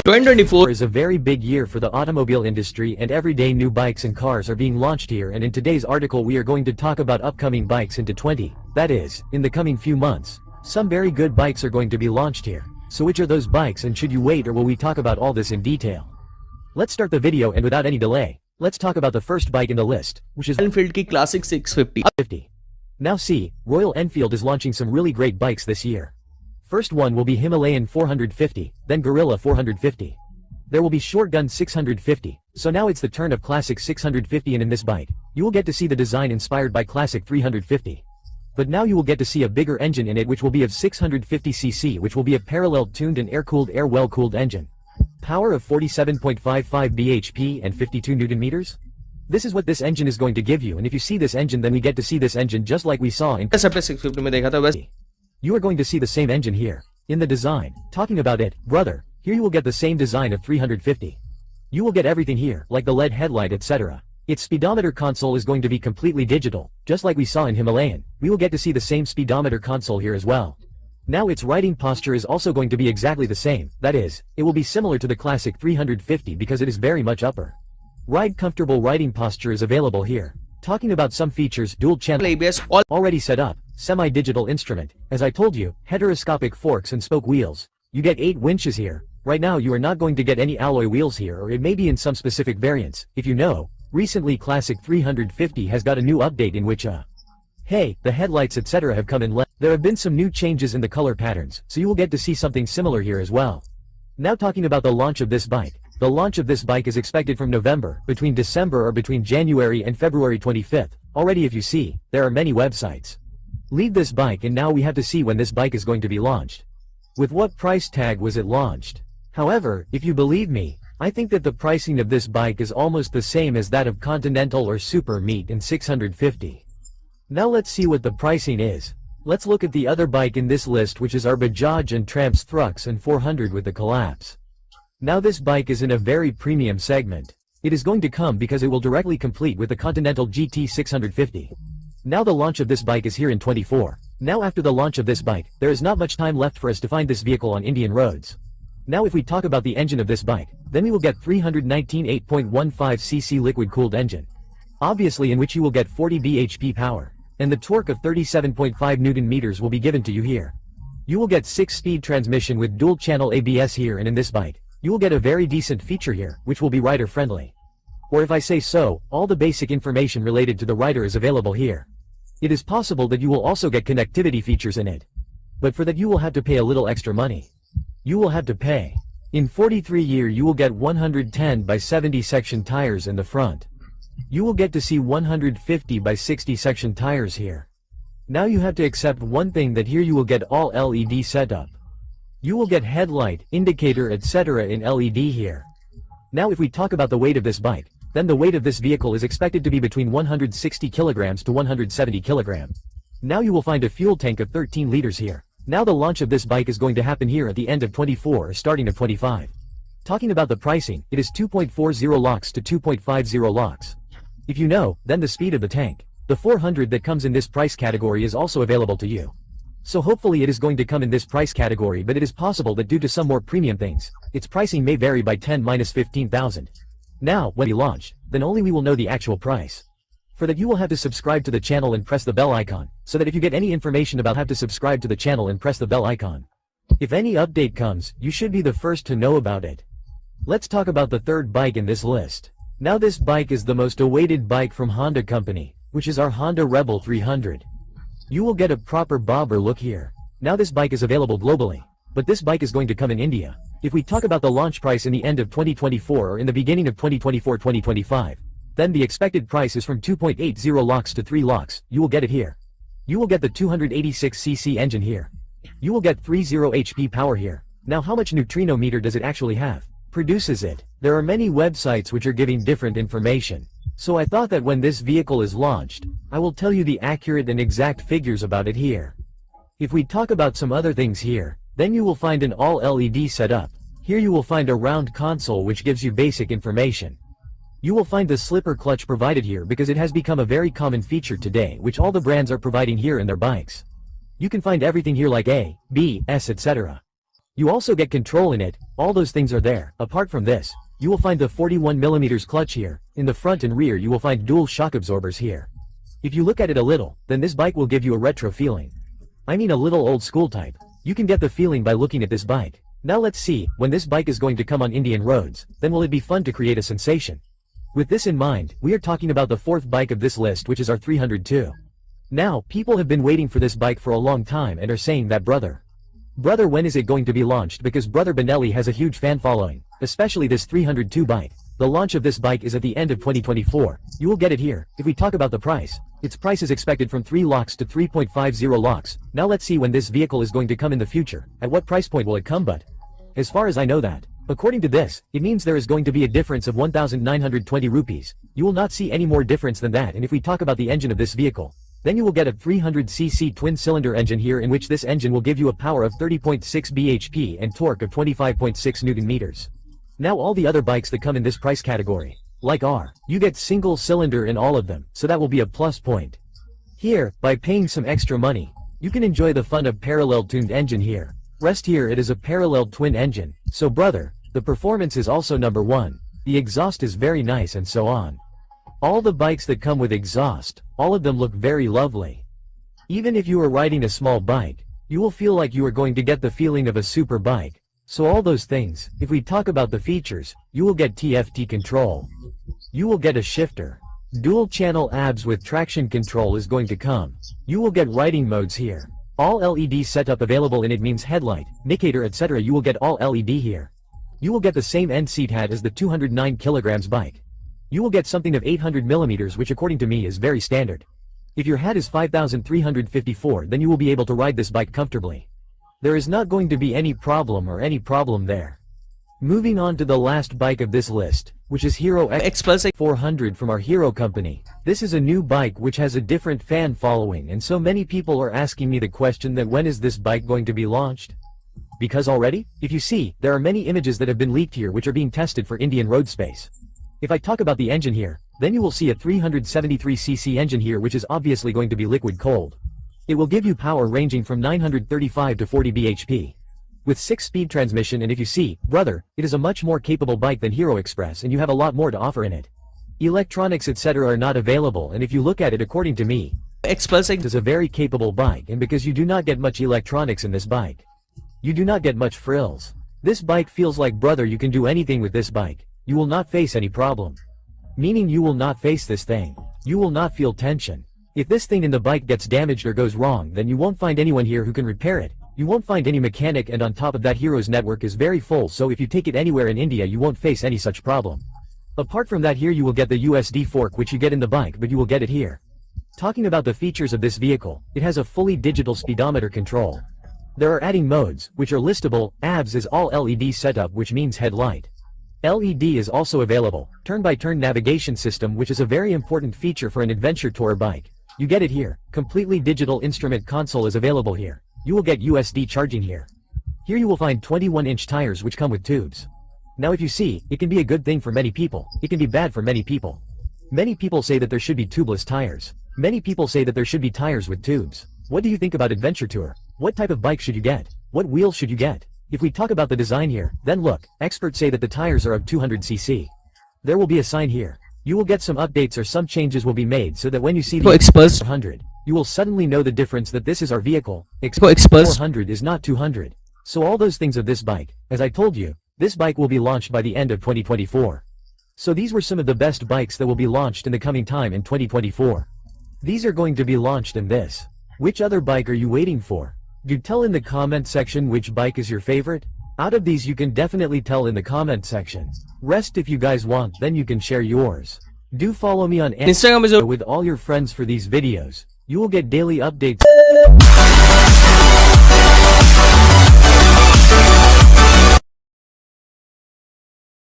2024 is a very big year for the automobile industry, and every day new bikes and cars are being launched here, and in today's article we are going to talk about upcoming bikes into that is, in the coming few months. Some very good bikes are going to be launched here. So which are those bikes, and should you wait, or will we talk about all this in detail? Let's start the video, and without any delay, let's talk about the first bike in the list, which is Royal Enfield की Classic 650. Now see, Royal Enfield is launching some really great bikes this year. First one will be Himalayan 450, then Gorilla 450. There will be Shortgun 650, so now it's the turn of Classic 650, and in this bike, you will get to see the design inspired by Classic 350. But now you will get to see a bigger engine in it, which will be of 650cc, which will be a parallel tuned and air-cooled, well-cooled engine. Power of 47.55 bhp and 52 Nm. This is what this engine is going to give you, and if you see this engine, then we get to see this engine just like we saw in सबने 650 में देखा था वैसे You are going to see the same engine here. In the design, talking about it, brother, here you will get the same design of 350. You will get everything here, like the LED headlight, etc. Its speedometer console is going to be completely digital, just like we saw in Himalayan. We will get to see the same speedometer console here as well. Now its riding posture is also going to be exactly the same, that is, it will be similar to the Classic 350 because it is very much upper. Ride comfortable riding posture is available here. Talking about some features, dual channel ABS already set up, semi-digital instrument, as I told you, heteroscopic forks and spoke wheels. You get 8 winches here. Right now you are not going to get any alloy wheels here, or it may be in some specific variants. If you know, recently Classic 350 has got a new update in which hey, the headlights etc. have come in LED. There have been some new changes in the color patterns, so you will get to see something similar here as well. Now talking about the launch of this bike. The launch of this bike is expected from November, between December or between January and February 25th. Already if you see, there are many websites. Leave this bike, and now we have to see when this bike is going to be launched. With what price tag was it launched? However, if you believe me, I think that the pricing of this bike is almost the same as that of Continental or Super Meat in 650. Now let's see what the pricing is. Let's look at the other bike in this list, which is our Bajaj and Tramps Thrux and 400 with the Collapse. Now this bike is in a very premium segment. It is going to come because it will directly complete with the Continental GT 650. Now the launch of this bike is here in 24. Now after the launch of this bike, there is not much time left for us to find this vehicle on Indian roads. Now if we talk about the engine of this bike, then we will get 319 8.15cc liquid-cooled engine. Obviously, in which you will get 40 bhp power. And the torque of 37.5 Nm will be given to you here. You will get 6-speed transmission with dual-channel ABS here, and in this bike, you will get a very decent feature here, which will be rider-friendly. Or if I say so, all the basic information related to the rider is available here. It is possible that you will also get connectivity features in it. But for that you will have to pay a little extra money. You will have to pay. In 43 year you will get 110 by 70 section tires in the front. You will get to see 150 by 60 section tires here. Now you have to accept one thing, that here you will get all LED setup. You will get headlight, indicator etc. in LED here. Now if we talk about the weight of this bike, then the weight of this vehicle is expected to be between 160 kilograms to 170 kilograms. Now you will find a fuel tank of 13 liters here. Now the launch of this bike is going to happen here at the end of 24 or starting of 25. Talking about the pricing, it is 2.40 lakhs to 2.50 lakhs. If you know, then the speed of the tank. The 400 that comes in this price category is also available to you. So hopefully it is going to come in this price category, but it is possible that due to some more premium things, its pricing may vary by 10-15,000. Now, when we launch, then only we will know the actual price. For that you will have to subscribe to the channel and press the bell icon, so that if you get any information about, have to subscribe to the channel and press the bell icon. If any update comes, you should be the first to know about it. Let's talk about the third bike in this list. Now this bike is the most awaited bike from Honda company, which is our Honda Rebel 300. You will get a proper bobber look here. Now this bike is available globally, but this bike is going to come in India. If we talk about the launch price in the end of 2024 or in the beginning of 2024-2025, then the expected price is from 2.80 lakhs to 3 lakhs. You will get it here. You will get the 286cc engine here. You will get 30 HP power here. Now how much neutrino meter does it actually have? Produces it? There are many websites which are giving different information. So I thought that when this vehicle is launched, I will tell you the accurate and exact figures about it here. If we talk about some other things here, then you will find an all LED setup. Here you will find a round console which gives you basic information. You will find the slipper clutch provided here because it has become a very common feature today, which all the brands are providing here in their bikes. You can find everything here like A, B, S etc. You also get control in it, all those things are there. Apart from this, you will find the 41mm clutch here. In the front and rear you will find dual shock absorbers here. If you look at it a little, then this bike will give you a retro feeling. I mean a little old school type. You can get the feeling by looking at this bike. Now let's see, when this bike is going to come on Indian roads, then will it be fun to create a sensation. With this in mind, we are talking about the fourth bike of this list, which is our 302. Now, people have been waiting for this bike for a long time and are saying that brother, when is it going to be launched, because brother Benelli has a huge fan following, especially this 302 bike. The launch of this bike is at the end of 2024. You will get it here. If we talk about the price, its price is expected from 3 lakhs to 3.50 lakhs. Now let's see when this vehicle is going to come in the future. At what price point will it come? But as far as I know that, according to this, it means there is going to be a difference of 1,920 rupees. You will not see any more difference than that. And if we talk about the engine of this vehicle, then you will get a 300cc twin-cylinder engine here, in which this engine will give you a power of 30.6 bhp and torque of 25.6 Newton meters. Now all the other bikes that come in this price category, like you get single cylinder in all of them, so that will be a plus point. Here, by paying some extra money, you can enjoy the fun of parallel tuned engine here. Rest here it is a parallel twin engine, so brother, the performance is also number one, the exhaust is very nice and so on. All the bikes that come with exhaust, all of them look very lovely. Even if you are riding a small bike, you will feel like you are going to get the feeling of a super bike. So all those things, if we talk about the features, you will get TFT control. You will get a shifter. Dual channel ABS with traction control is going to come. You will get riding modes here. All LED setup available in it means headlight, indicator etc. You will get all LED here. You will get the same end seat height as the 209 kilograms bike. You will get something of 800 millimeters, which according to me is very standard. If your height is 5,354, then you will be able to ride this bike comfortably. There is not going to be any problem there. Moving on to the last bike of this list, which is Hero X 400 from our Hero company. This is a new bike which has a different fan following, and so many people are asking me the question that when is this bike going to be launched? Because already, if you see, there are many images that have been leaked here which are being tested for Indian road space. If I talk about the engine here, then you will see a 373cc engine here, which is obviously going to be liquid cooled. It will give you power ranging from 935 to 40 bhp. With 6-speed transmission, and if you see, brother, it is a much more capable bike than Hero Express, and you have a lot more to offer in it. Electronics etc. are not available, and if you look at it, according to me, X is a very capable bike, and because you do not get much electronics in this bike, you do not get much frills. This bike feels like, brother, you can do anything with this bike. You will not face any problem. Meaning you will not face this thing. You will not feel tension. If this thing in the bike gets damaged or goes wrong, then you won't find anyone here who can repair it. You won't find any mechanic, and on top of that, Hero's network is very full, so if you take it anywhere in India you won't face any such problem. Apart from that, here you will get the USD fork which you get in the bike, but you will get it here. Talking about the features of this vehicle, it has a fully digital speedometer control. There are adding modes, which are listable. ABS is all LED setup, which means headlight. LED is also available. Turn-by-turn navigation system, which is a very important feature for an adventure tourer bike. You get it here. Completely digital instrument console is available here. You will get USD charging here. Here you will find 21-inch tires which come with tubes. Now if you see, it can be a good thing for many people. It can be bad for many people. Many people say that there should be tubeless tires. Many people say that there should be tires with tubes. What do you think about adventure tour? What type of bike should you get? What wheels should you get? If we talk about the design here, then look, experts say that the tires are of 200cc. There will be a sign here. You will get some updates or some changes will be made so that when you see the X 400, you will suddenly know the difference that this is our vehicle. X 400 is not 200. So all those things of this bike, as I told you, this bike will be launched by the end of 2024. So these were some of the best bikes that will be launched in the coming time in 2024. These are going to be launched in this. Which other bike are you waiting for? Do tell in the comment section which bike is your favorite. Out of these you can definitely tell in the comment section. Rest if you guys want, then you can share yours. Do follow me on Instagram with all your friends for these videos. You will get daily updates.